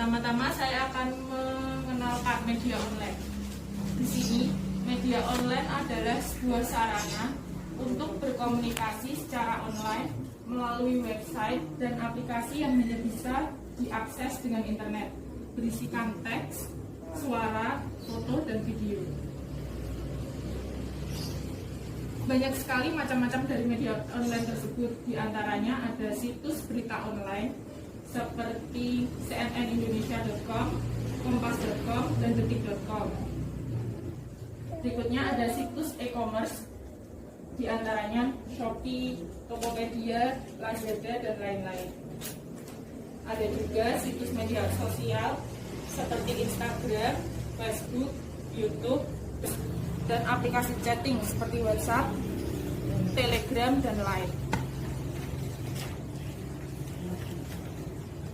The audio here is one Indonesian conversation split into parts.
Pertama-tama saya akan mengenalkan media online. Di sini, media online adalah sebuah sarana untuk berkomunikasi secara online melalui website dan aplikasi yang hanya bisa diakses dengan internet, berisikan teks, suara, foto, dan video. Banyak sekali macam-macam dari media online tersebut, diantaranya ada situs berita online seperti cnnindonesia.com, kompas.com, dan detik.com. Berikutnya ada situs e-commerce, diantaranya Shopee, Tokopedia, Lazada, dan lain-lain. Ada juga situs media sosial seperti Instagram, Facebook, YouTube, dan aplikasi chatting seperti WhatsApp, Telegram, dan lain.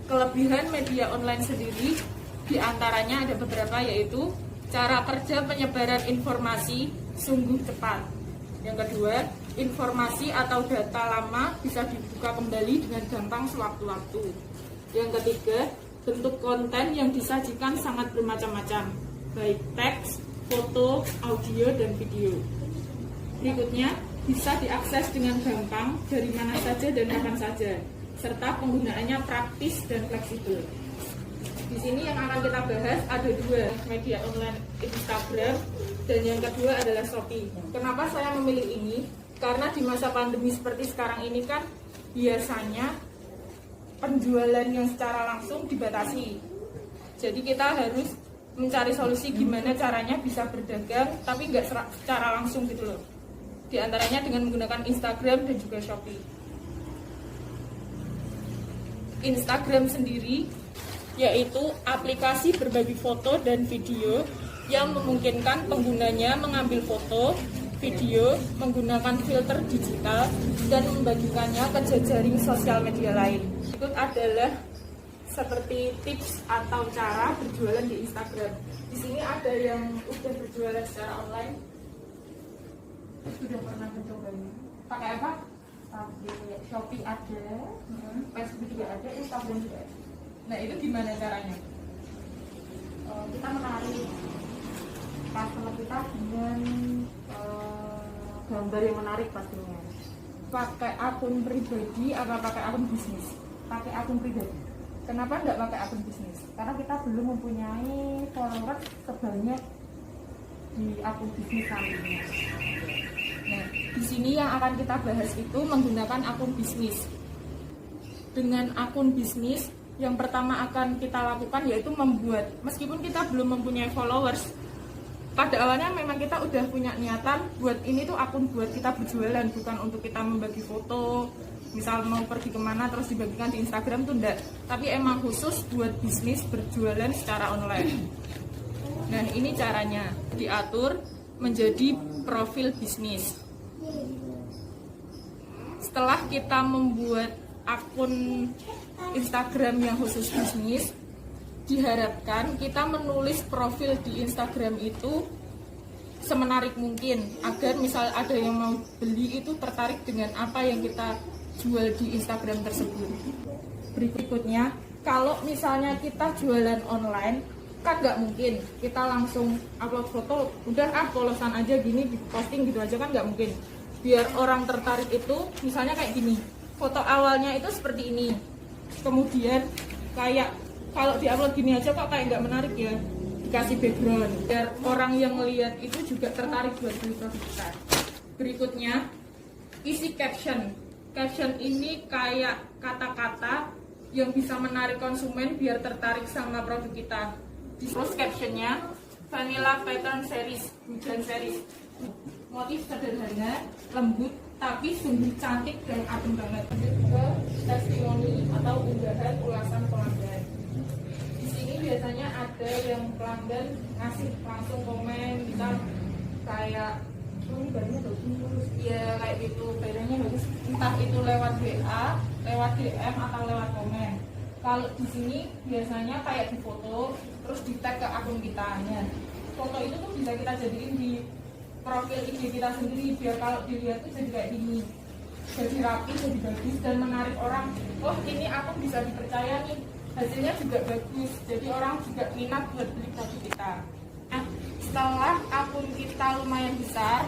Kelebihan media online sendiri diantaranya ada beberapa, yaitu cara kerja penyebaran informasi sungguh cepat. Yang kedua, informasi atau data lama bisa dibuka kembali dengan gampang sewaktu-waktu. Yang ketiga, bentuk konten yang disajikan sangat bermacam-macam, baik teks, foto, audio, dan video. Berikutnya, bisa diakses dengan gampang dari mana saja dan kapan saja, serta penggunaannya praktis dan fleksibel. Di sini yang akan kita bahas ada dua, media online Instagram, dan yang kedua adalah Shopee. Kenapa saya memilih ini? Karena di masa pandemi seperti sekarang ini kan biasanya penjualan yang secara langsung dibatasi. Jadi kita harus mencari solusi gimana caranya bisa berdagang tapi nggak secara langsung gitu loh. Di antaranya dengan menggunakan Instagram dan juga Shopee. Instagram sendiri yaitu aplikasi berbagi foto dan video yang memungkinkan penggunanya mengambil foto, video, menggunakan filter digital, dan membagikannya ke jejaring sosial media lain. Itu adalah seperti tips atau cara berjualan di Instagram. Di sini ada yang udah berjualan secara online. Sudah pernah mencoba ini. Pakai apa? Pakai Shopee ada, Facebook juga ada, Instagram juga ada. Nah, itu gimana caranya? Kita menarik customer kita dengan gambar yang menarik pastinya. Pakai akun pribadi atau pakai akun bisnis? Pakai akun pribadi. Kenapa nggak pakai akun bisnis? Karena kita belum mempunyai followers sebanyak di akun bisnis kami. Nah, di sini yang akan kita bahas itu menggunakan akun bisnis. Dengan akun bisnis, yang pertama akan kita lakukan yaitu membuat, meskipun kita belum mempunyai followers, pada awalnya memang kita udah punya niatan buat ini tuh akun buat kita berjualan, bukan untuk kita membagi foto, misal mau pergi kemana terus dibagikan di Instagram tuh enggak, tapi emang khusus buat bisnis berjualan secara online. Nah, ini caranya, diatur menjadi profil bisnis. Setelah kita membuat akun Instagram yang khusus bisnis, diharapkan kita menulis profil di Instagram itu semenarik mungkin, agar misal ada yang mau beli itu tertarik dengan apa yang kita jual di Instagram tersebut. Berikutnya, kalau misalnya kita jualan online, kan nggak mungkin kita langsung upload foto, udah polosan aja gini, posting gitu aja, kan nggak mungkin. Biar orang tertarik itu, misalnya kayak gini, foto awalnya itu seperti ini, kemudian kayak kalau diupload gini aja kok kayak nggak menarik ya, dikasih background biar orang yang melihat itu juga tertarik buat beli produk kita. Berikutnya, isi caption. Caption ini kayak kata-kata yang bisa menarik konsumen biar tertarik sama produk kita. Terus captionnya Vanilla Pattern Series, hujan series, motif sederhana, lembut, tapi sungguh cantik dan adem banget. Juga testimoni atau unggahan ulasan pelanggan. Di sini biasanya ada yang pelanggan ngasih langsung komen, misal kayak ini barunya bagus, ya kayak gitu, bedanya bagus. Entah itu lewat WA, lewat DM atau lewat komen. Kalau di sini biasanya kayak di foto, terus di tag ke akun kita. Nah, foto itu tuh bisa kita jadiin di profil IG kita sendiri, biar kalau dilihat tuh jadi kayak gini, jadi rapi, jadi bagus dan menarik orang. Oh, ini akun bisa dipercaya nih, hasilnya juga bagus, jadi orang juga minat buat beli produk kita. Nah, setelah akun kita lumayan besar,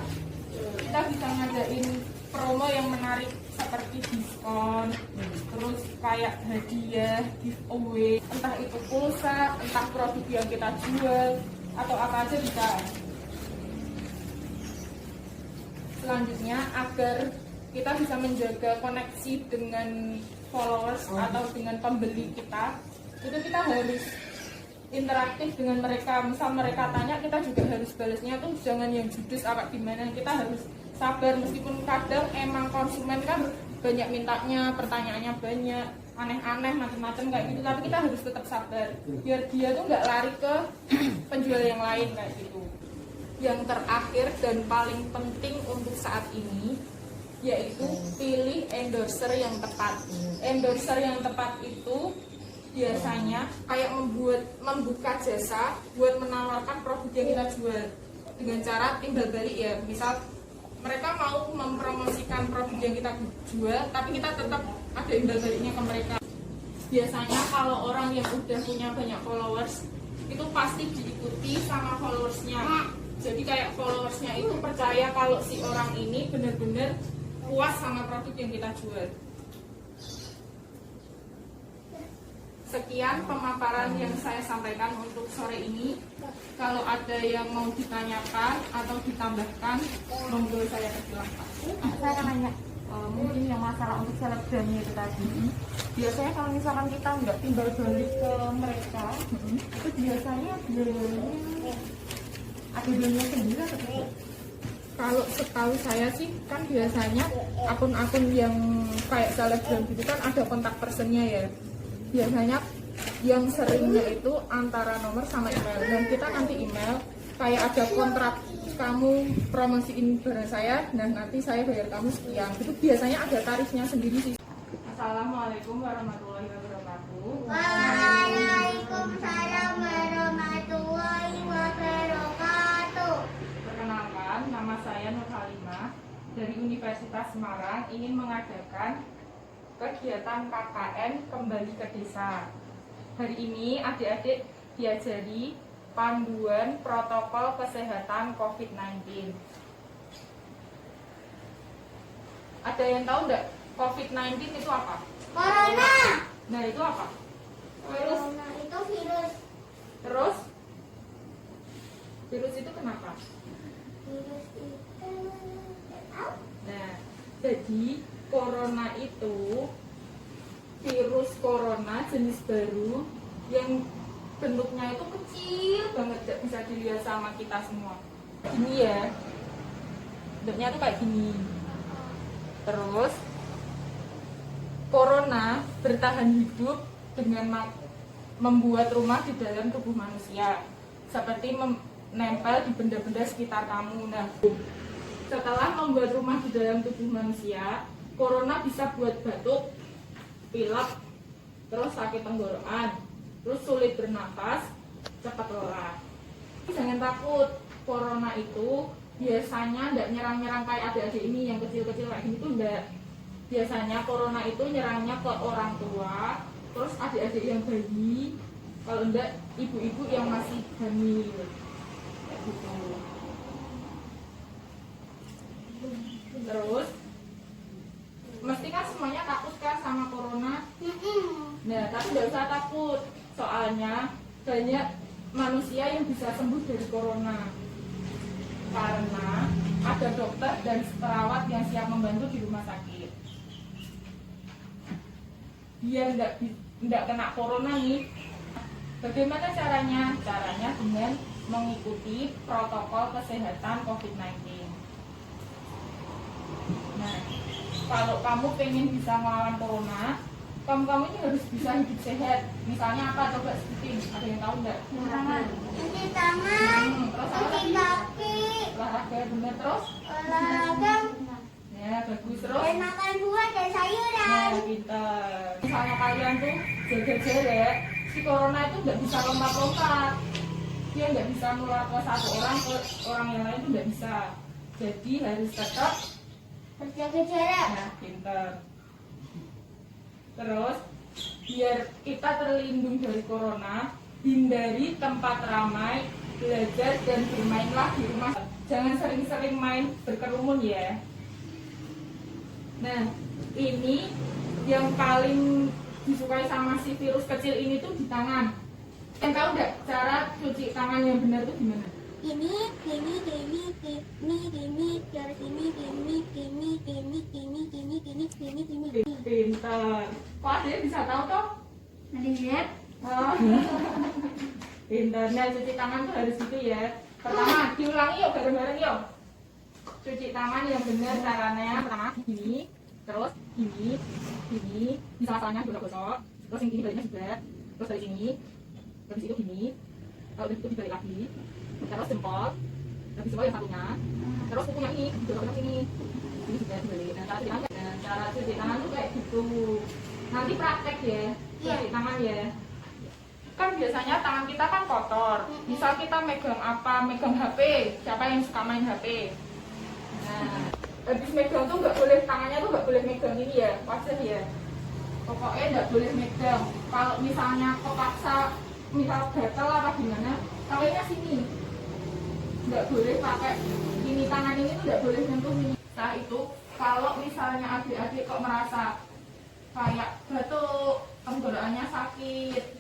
kita bisa ngadain promo yang menarik seperti diskon, terus kayak hadiah, giveaway, entah itu pulsa, entah produk yang kita jual, atau apa aja bisa. Selanjutnya, agar kita bisa menjaga koneksi dengan followers atau dengan pembeli kita, itu kita harus interaktif dengan mereka. Misal mereka tanya, kita juga harus balasnya tuh jangan yang judes apa gimana. Kita harus sabar, meskipun kadang emang konsumen kan banyak mintanya, pertanyaannya banyak, aneh-aneh, macam-macam kayak gitu, tapi kita harus tetap sabar biar dia tuh nggak lari ke penjual yang lain kayak gitu. Yang terakhir dan paling penting untuk saat ini, yaitu pilih endorser yang tepat. Endorser yang tepat itu biasanya kayak membuka jasa buat menawarkan produk yang kita jual dengan cara timbal balik ya. Misal mereka mau mempromosikan produk yang kita jual, tapi kita tetap ada imbal baliknya ke mereka. Biasanya kalau orang yang udah punya banyak followers, itu pasti diikuti sama followersnya. Jadi kayak followersnya itu percaya kalau si orang ini benar-benar puas sama produk yang kita jual. Sekian pemaparan yang saya sampaikan untuk sore ini. Kalau ada yang mau ditanyakan atau ditambahkan, monggo saya persilahkan. Saya akan nanya, mungkin yang masalah untuk selebgramnya itu tadi. Biasanya kalau misalkan kita nggak timbal balik ke mereka, itu biasanya biayanya ada biayanya sendiri atau tidak? Kalau setahu saya sih kan biasanya akun-akun yang kayak selebgram gitu kan ada kontak personnya ya. Biasanya yang seringnya itu antara nomor sama email, dan kita nanti email kayak ada kontrak, kamu promosiin barang saya, nah nanti saya bayar kamu sekian. Itu biasanya ada tarifnya sendiri sih. Assalamualaikum warahmatullahi wabarakatuh. Waalaikumsalam warahmatullahi wabarakatuh. Perkenalkan, nama saya Nur Halimah dari Universitas Semarang, ingin mengadakan kegiatan KKN Kembali ke Desa. Hari ini adik-adik diajari panduan protokol kesehatan COVID-19. Ada yang tahu nggak COVID-19 itu apa? Corona. Nah, itu apa? Virus. Corona itu virus. Terus? Virus itu kenapa? Virus itu Nah, jadi corona itu virus corona jenis baru yang bentuknya itu kecil banget, gak bisa dilihat sama kita semua. Ini ya, bentuknya tuh kayak gini. Terus corona bertahan hidup dengan membuat rumah di dalam tubuh manusia, seperti menempel di benda-benda sekitar kamu. Nah, setelah membuat rumah di dalam tubuh manusia, corona bisa buat batuk, pilek, terus sakit tenggorokan, terus sulit bernapas, cepat lelah. Jangan takut, corona itu biasanya tidak nyerang-nyerang kayak adik-adik ini yang kecil-kecil kayak gini tuh enggak. Biasanya corona itu nyerangnya ke orang tua, terus adik-adik yang bayi, kalau enggak ibu-ibu yang masih hamil kayak gitu. Terus mesti kan semuanya takut kan sama corona. Nah, tapi nggak usah takut, soalnya banyak manusia yang bisa sembuh dari corona karena ada dokter dan perawat yang siap membantu di rumah sakit. Biar nggak kena corona nih, bagaimana caranya? Caranya dengan mengikuti protokol kesehatan COVID-19. Nah, kalau kamu pengen bisa melawan corona, kamu ini harus bisa hidup sehat. Misalnya apa? Coba sebutin. Ada yang tahu nggak? cuci tangan, Terus apa cuci lagi? kaki, Olahraga bener, terus? olahraga, Ya, bagus. Terus? dan makan buah dan sayuran. Nah, pintar. Misalnya kalian tuh jaga jarak, si corona itu nggak bisa lompat-lompat. Dia nggak bisa menular ke satu orang ke orang yang lain, itu nggak bisa. Jadi harus tetap Berjaga jarak. nah, pintar. Terus biar kita terlindung dari corona, hindari tempat ramai, belajar dan bermainlah di rumah. Jangan sering-sering main berkerumun ya. Nah, ini yang paling disukai sama si virus kecil ini tuh di tangan. Yang tahu nggak cara cuci tangan yang benar tuh gimana? Gini, terus ini. Pintar. Kok ada yang bisa tahu toh? Nanti lihat. Oh. Pintar. Nah, cuci tangan tuh harus gitu ya. Pertama, diulangi yuk bareng-bareng yuk. Cuci tangan yang benar caranya. Pertama gini, terus gini, di salah-salahnya gosok-gosok, terus yang ini baliknya juga, terus dari sini, terus itu gini, kalau udah itu dibalik lagi, terus jempol, habis jempol yang satunya, terus kukunya ini gosok sini, ini juga dibalik. Nah, cara cuci tangan tuh kayak gitu. Nanti praktek ya, cuci tangan ya. Kan biasanya tangan kita kan kotor. Misal kita megang apa, megang HP, siapa yang suka main HP? Nah, habis megang tuh nggak boleh, tangannya tuh nggak boleh megang ini ya, wajah ya. Pokoknya nggak boleh megang. Kalau misalnya kepaksa, misal gatel apa gimana, tangannya sini. Nggak boleh pakai ini, tangan ini tuh nggak boleh nyentuh ini. Setelah itu, kalau misalnya adik-adik kok merasa kayak batuk, tenggorokannya sakit,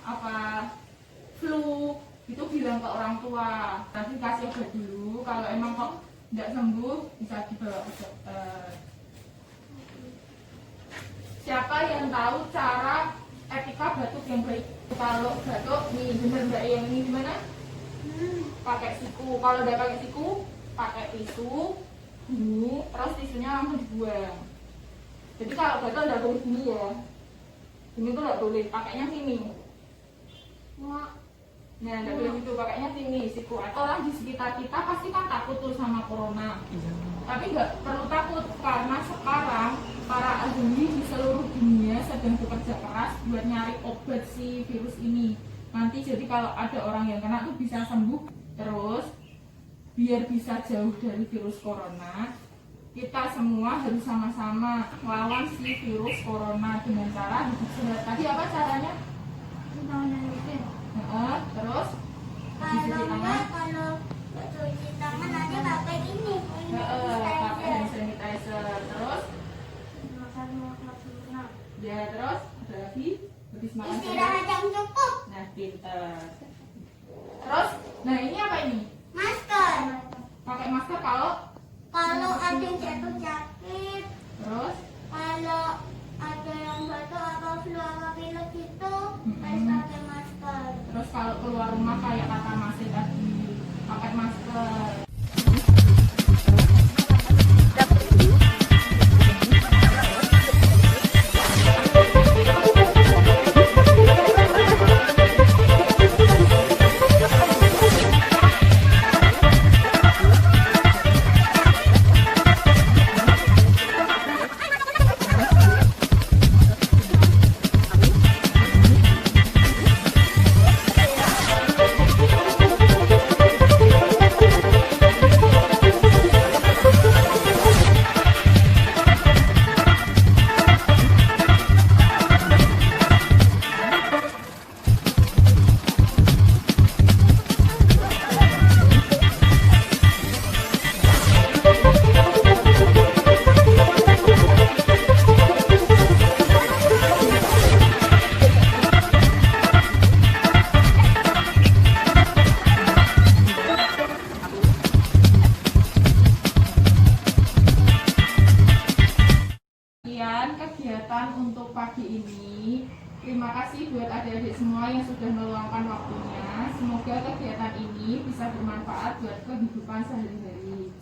apa flu, itu bilang ke orang tua. Nanti kasih obat dulu. Kalau emang kok tidak sembuh, bisa dibawa ke dokter. Siapa yang tahu cara etika batuk yang baik? Kalau batuk nih, bener mbak yang ini gimana? Pakai siku. Kalau udah pakai siku, pakai tisu ini, terus tisunya langsung dibuang. Jadi kalau batuk udah boleh gini ya, ini tuh nggak boleh, pakainya sini. Nah, nggak boleh gitu, pakainya sini, siku. Orang di sekitar kita pasti kan takut tuh sama corona. Tapi nggak perlu takut, karena sekarang para ahli di seluruh dunia sedang bekerja keras buat nyari obat si virus ini. Nanti jadi kalau ada orang yang kena tuh bisa sembuh. Terus biar bisa jauh dari virus corona, kita semua harus sama-sama lawan si virus corona dengan cara hidup sehat. Tadi apa caranya? Terus cuci tangan. Kalau cuci tangan nanti pakai ini. Pakai hand sanitizer. Terus ya, terus ada lagi habis makan Istirahat yang cukup. Nah, pintar. Terus, nah ini apa ini? Masker. Pakai masker kalau Ada yang jatuh sakit, terus kalau ada yang batuk atau flu atau pilek gitu, harus pakai masker. terus kalau keluar rumah kayak kata Mas tadi pakai masker. Kegiatan untuk pagi ini. Terima kasih buat adik-adik semua yang sudah meluangkan waktunya. Semoga kegiatan ini bisa bermanfaat buat kehidupan sehari-hari.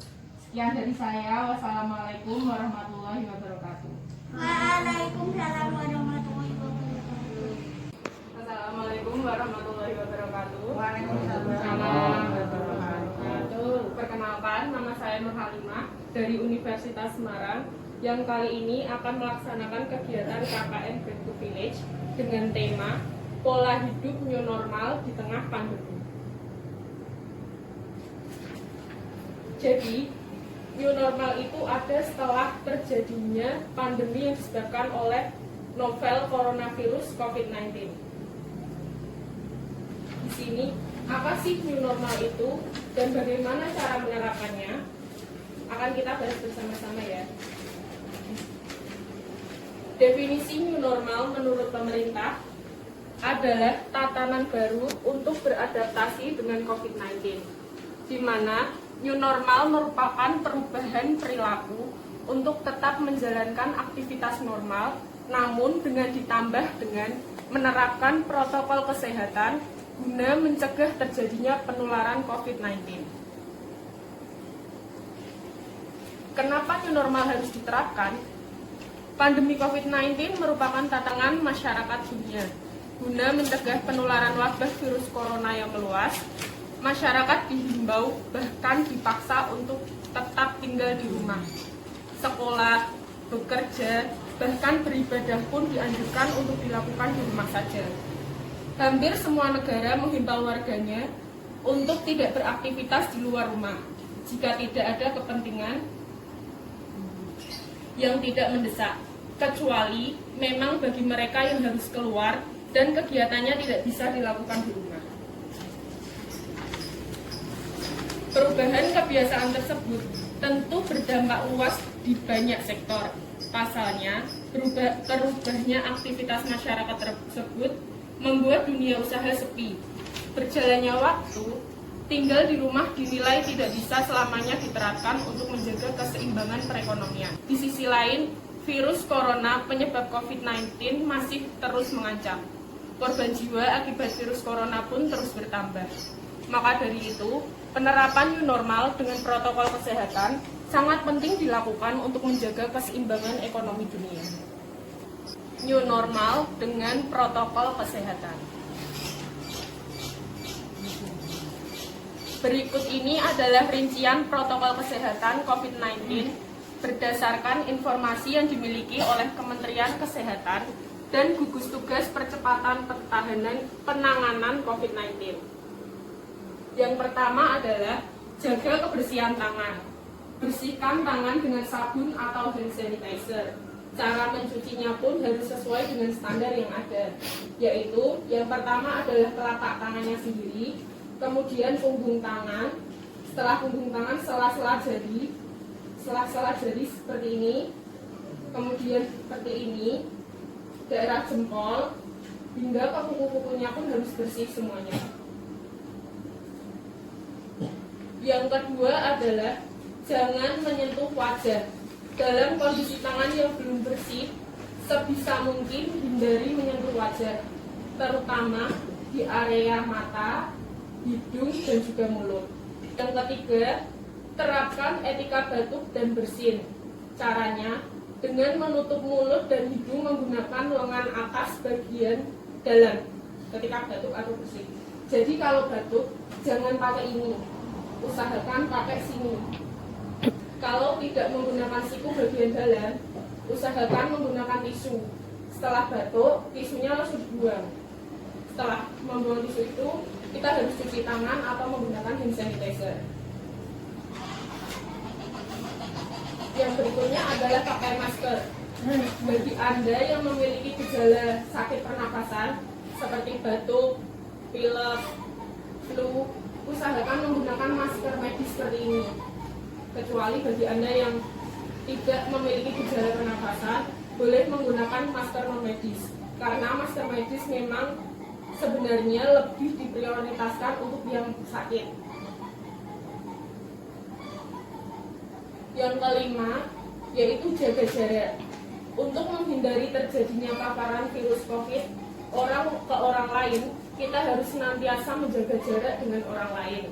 Sekian dari saya. Wassalamualaikum warahmatullahi wabarakatuh. Waalaikumsalam warahmatullahi wabarakatuh. Assalamualaikum warahmatullahi wabarakatuh. Waalaikumsalam warahmatullahi wabarakatuh. Perkenalkan, nama saya Nur Halimah dari Universitas Semarang, yang kali ini akan melaksanakan kegiatan KKN Back to Village dengan tema Pola Hidup New Normal di Tengah Pandemi. Jadi, new normal itu ada setelah terjadinya pandemi yang disebabkan oleh novel coronavirus COVID-19. Di sini, apa sih new normal itu dan bagaimana cara menerapkannya? Akan kita bahas bersama-sama ya. Definisi new normal menurut pemerintah adalah tatanan baru untuk beradaptasi dengan COVID-19, di mana new normal merupakan perubahan perilaku untuk tetap menjalankan aktivitas normal, namun dengan ditambah dengan menerapkan protokol kesehatan guna mencegah terjadinya penularan COVID-19. Kenapa new normal harus diterapkan? Pandemi COVID-19 merupakan tantangan masyarakat dunia. Guna mencegah penularan wabah virus corona yang meluas, masyarakat dihimbau bahkan dipaksa untuk tetap tinggal di rumah. Sekolah, bekerja, bahkan beribadah pun dianjurkan untuk dilakukan di rumah saja. Hampir semua negara menghimbau warganya untuk tidak beraktivitas di luar rumah jika tidak ada kepentingan yang tidak mendesak, kecuali memang bagi mereka yang harus keluar dan kegiatannya tidak bisa dilakukan di rumah. Perubahan kebiasaan tersebut tentu berdampak luas di banyak sektor. Pasalnya, terubahnya aktivitas masyarakat tersebut membuat dunia usaha sepi. Berjalannya waktu, tinggal di rumah dinilai tidak bisa selamanya diterapkan untuk menjaga keseimbangan perekonomian. Di sisi lain, virus corona penyebab COVID-19 masih terus mengancam. Korban jiwa akibat virus corona pun terus bertambah. Maka dari itu, penerapan new normal dengan protokol kesehatan sangat penting dilakukan untuk menjaga keseimbangan ekonomi dunia. New normal dengan protokol kesehatan. Berikut ini adalah rincian protokol kesehatan COVID-19 berdasarkan informasi yang dimiliki oleh Kementerian Kesehatan dan gugus tugas percepatan penanganan COVID-19. Yang pertama adalah jaga kebersihan tangan. Bersihkan tangan dengan sabun atau hand sanitizer. Cara mencucinya pun harus sesuai dengan standar yang ada, yaitu yang pertama adalah telapak tangannya sendiri, kemudian punggung tangan, setelah punggung tangan sela-sela jari seperti ini, kemudian seperti ini, daerah jempol, hingga ke kuku-kukunya pun harus bersih semuanya. Yang kedua adalah jangan menyentuh wajah. Dalam kondisi tangan yang belum bersih, sebisa mungkin hindari menyentuh wajah, terutama di area mata, hidung, dan juga mulut. Yang ketiga, terapkan etika batuk dan bersin. Caranya, dengan menutup mulut dan hidung menggunakan lengan atas bagian dalam ketika batuk atau bersin. Jadi kalau batuk, jangan pakai ini, usahakan pakai sini. Kalau tidak menggunakan siku bagian dalam, usahakan menggunakan tisu. Setelah batuk, tisunya langsung dibuang. Setelah membuang tisu itu, kita harus cuci tangan atau menggunakan hand sanitizer. Yang berikutnya adalah pakai masker. Bagi Anda yang memiliki gejala sakit pernapasan seperti batuk, pilek, flu, usahakan menggunakan masker medis seperti ini. Kecuali bagi Anda yang tidak memiliki gejala pernapasan, boleh menggunakan masker non medis. Karena masker medis memang sebenarnya lebih diprioritaskan untuk yang sakit. Yang kelima, yaitu jaga jarak. Untuk menghindari terjadinya paparan virus COVID orang ke orang lain, kita harus senantiasa menjaga jarak dengan orang lain.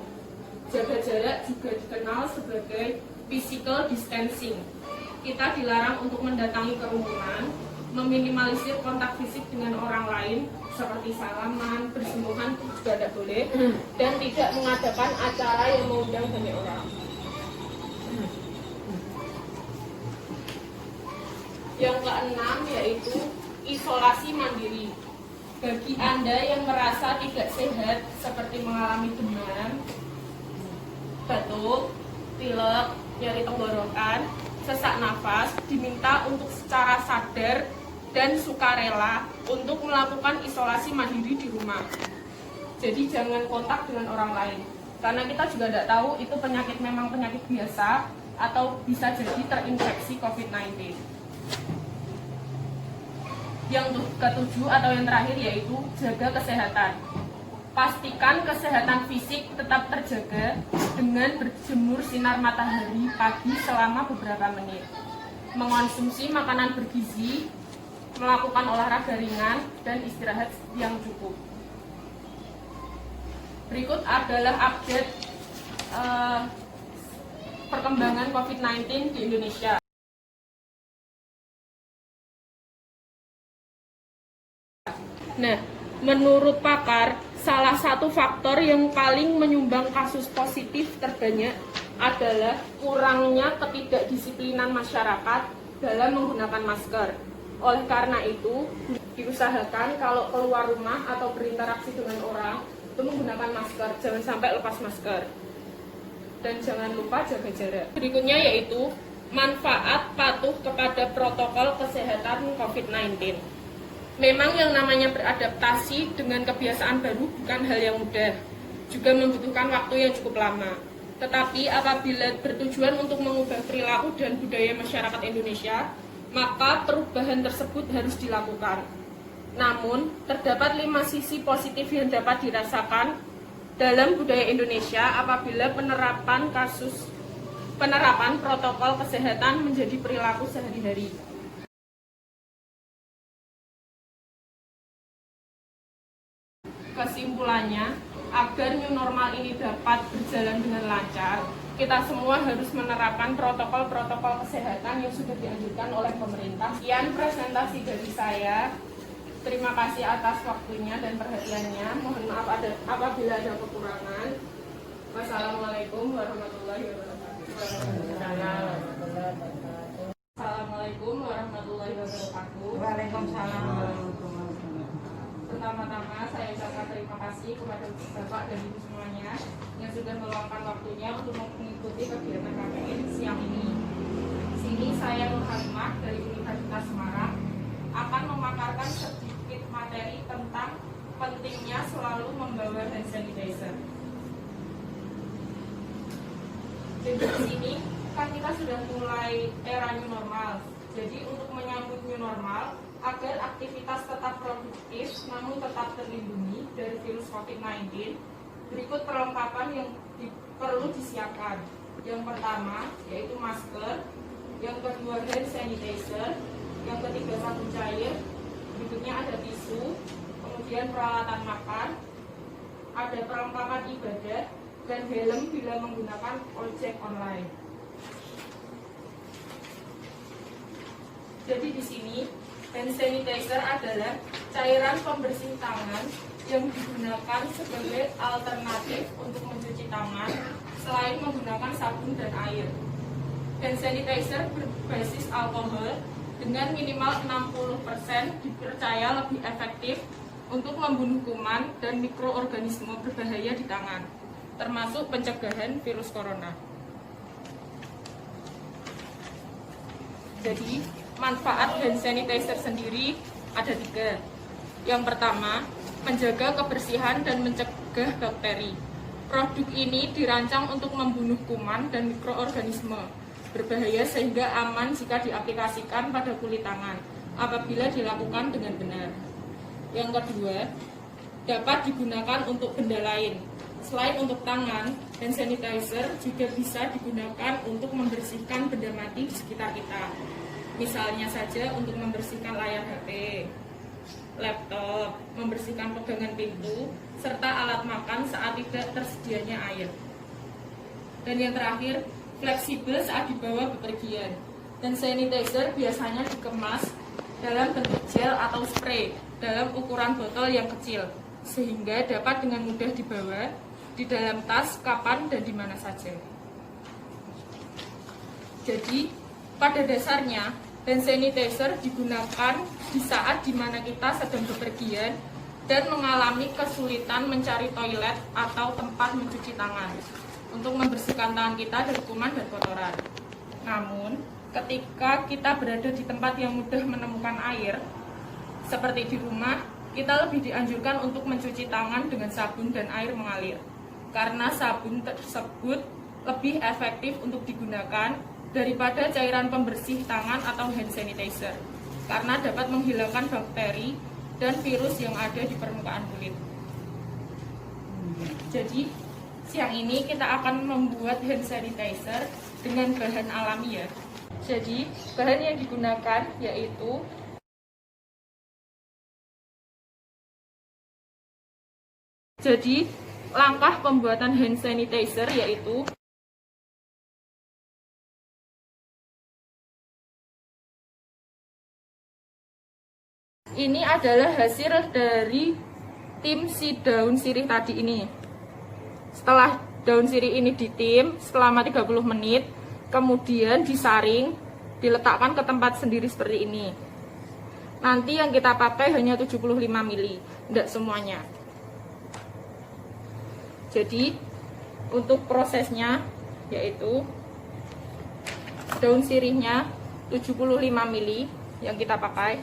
Jaga jarak juga dikenal sebagai physical distancing. Kita dilarang untuk mendatangi kerumunan, meminimalisir kontak fisik dengan orang lain, seperti salaman, bersentuhan itu juga tidak boleh, dan tidak mengadakan acara yang mengundang banyak orang. Yang keenam yaitu isolasi mandiri. Bagi Anda yang merasa tidak sehat seperti mengalami demam, batuk, pilek, nyeri tenggorokan, sesak nafas, diminta untuk secara sadar dan sukarela untuk melakukan isolasi mandiri di rumah. Jadi jangan kontak dengan orang lain, karena kita juga tidak tahu itu penyakit memang penyakit biasa atau bisa jadi terinfeksi COVID-19. Yang ketujuh atau yang terakhir yaitu jaga kesehatan. Pastikan kesehatan fisik tetap terjaga dengan berjemur sinar matahari pagi selama beberapa menit, mengonsumsi makanan bergizi, melakukan olahraga ringan, dan istirahat yang cukup. Berikut adalah update perkembangan COVID-19 di Indonesia. Nah, menurut pakar, salah satu faktor yang paling menyumbang kasus positif terbanyak adalah kurangnya ketidakdisiplinan masyarakat dalam menggunakan masker. Oleh karena itu, diusahakan kalau keluar rumah atau berinteraksi dengan orang itu menggunakan masker, jangan sampai lepas masker. Dan jangan lupa jaga jarak. Berikutnya yaitu manfaat patuh kepada protokol kesehatan COVID-19. Memang yang namanya beradaptasi dengan kebiasaan baru bukan hal yang mudah, juga membutuhkan waktu yang cukup lama. Tetapi apabila bertujuan untuk mengubah perilaku dan budaya masyarakat Indonesia, maka perubahan tersebut harus dilakukan. Namun, terdapat 5 sisi positif yang dapat dirasakan dalam budaya Indonesia apabila penerapan protokol kesehatan menjadi perilaku sehari-hari. Kesimpulannya, agar new normal ini dapat berjalan dengan lancar, kita semua harus menerapkan protokol-protokol kesehatan yang sudah dianjurkan oleh pemerintah. Sekian presentasi dari saya. Terima kasih atas waktunya dan perhatiannya. Mohon maaf apabila ada kekurangan. Wassalamualaikum warahmatullahi wabarakatuh. Assalamualaikum warahmatullahi wabarakatuh. Waalaikumsalam. Pertama-tama saya ucapkan terima kasih kepada Bapak dan Ibu semuanya yang sudah meluangkan waktunya untuk mengikuti kegiatan KPN siang ini. Di sini saya Nur Halimah dari Universitas Semarang akan memaparkan sedikit materi tentang pentingnya selalu membawa hand sanitizer. Jadi di sini kan kita sudah mulai era new normal. Jadi untuk menyambut new normal, agar aktivitas tetap produktif namun tetap terlindungi dari virus COVID-19, berikut perlengkapan yang perlu disiapkan. Yang pertama yaitu masker, yang kedua hand sanitizer, yang ketiga sabun cair, berikutnya ada tisu, kemudian peralatan makan, ada perlengkapan ibadah, dan helm bila menggunakan ojek online. Jadi di sini hand sanitizer adalah cairan pembersih tangan yang digunakan sebagai alternatif untuk mencuci tangan selain menggunakan sabun dan air. Hand sanitizer berbasis alkohol dengan minimal 60% dipercaya lebih efektif untuk membunuh kuman dan mikroorganisme berbahaya di tangan, termasuk pencegahan virus corona. Jadi, manfaat hand sanitizer sendiri ada 3. Yang pertama, menjaga kebersihan dan mencegah bakteri. Produk ini dirancang untuk membunuh kuman dan mikroorganisme berbahaya sehingga aman jika diaplikasikan pada kulit tangan apabila dilakukan dengan benar. Yang kedua, dapat digunakan untuk benda lain. Selain untuk tangan, hand sanitizer juga bisa digunakan untuk membersihkan benda mati di sekitar kita. Misalnya saja untuk membersihkan layar HP, laptop, membersihkan pegangan pintu, serta alat makan saat tidak tersedianya air. Dan yang terakhir, fleksibel saat dibawa bepergian. Dan sanitizer biasanya dikemas dalam bentuk gel atau spray dalam ukuran botol yang kecil, sehingga dapat dengan mudah dibawa di dalam tas, kapan, dan di mana saja. Jadi, pada dasarnya, hand sanitizer digunakan di saat dimana kita sedang bepergian dan mengalami kesulitan mencari toilet atau tempat mencuci tangan untuk membersihkan tangan kita dari kuman dan kotoran. Namun, ketika kita berada di tempat yang mudah menemukan air, seperti di rumah, kita lebih dianjurkan untuk mencuci tangan dengan sabun dan air mengalir. Karena sabun tersebut lebih efektif untuk digunakan daripada cairan pembersih tangan atau hand sanitizer. Karena dapat menghilangkan bakteri dan virus yang ada di permukaan kulit. Jadi, siang ini kita akan membuat hand sanitizer dengan bahan alami ya. Jadi, bahan yang digunakan yaitu langkah pembuatan hand sanitizer yaitu ini adalah hasil dari tim si daun sirih tadi ini. Setelah daun sirih ini ditim selama 30 menit, kemudian disaring, diletakkan ke tempat sendiri seperti ini. Nanti yang kita pakai hanya 75 ml, tidak semuanya. Jadi untuk prosesnya yaitu daun sirihnya 75 ml yang kita pakai.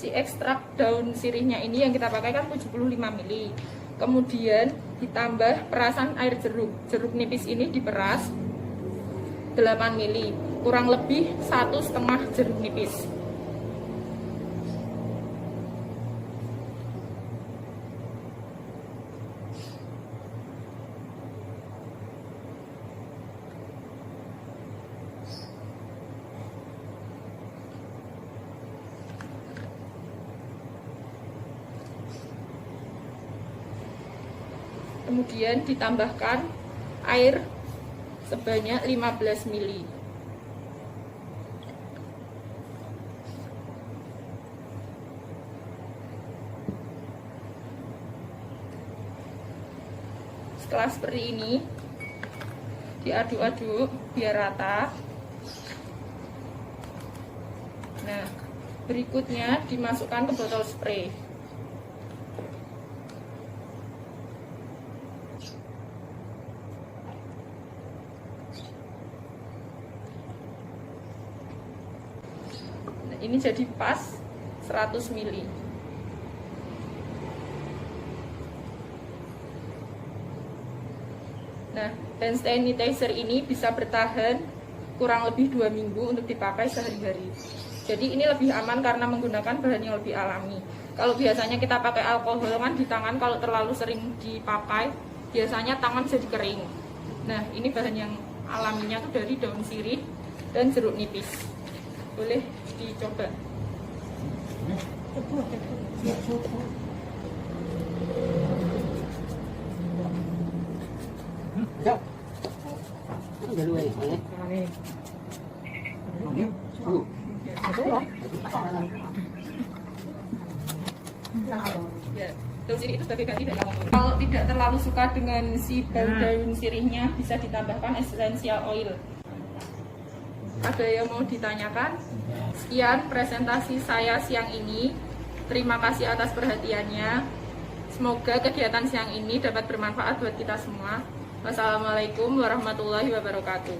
Si ekstrak daun sirihnya ini yang kita pakai kan 75 ml. Kemudian ditambah perasan air jeruk. Jeruk nipis ini diperas 8 ml, kurang lebih 1,5 jeruk nipis. Kemudian ditambahkan air sebanyak 15 ml. Setelah seperti ini, diaduk-aduk biar rata. Nah, berikutnya dimasukkan ke botol spray. Ini jadi pas 100 ml. Nah, hand sanitizer ini bisa bertahan kurang lebih 2 minggu untuk dipakai sehari-hari. Jadi ini lebih aman karena menggunakan bahan yang lebih alami. Kalau biasanya kita pakai alkohol kan di tangan, kalau terlalu sering dipakai biasanya tangan jadi kering. Nah, ini bahan yang alaminya tuh dari daun sirih dan jeruk nipis. Boleh dicoba. Ya, daun sirih itu sebagai ganti dari alkohol. Kalau tidak terlalu suka dengan si daun sirihnya, bisa ditambahkan essential oil. Ada yang mau ditanyakan? Sekian presentasi saya siang ini. Terima kasih atas perhatiannya. Semoga kegiatan siang ini dapat bermanfaat buat kita semua. Wassalamualaikum warahmatullahi wabarakatuh.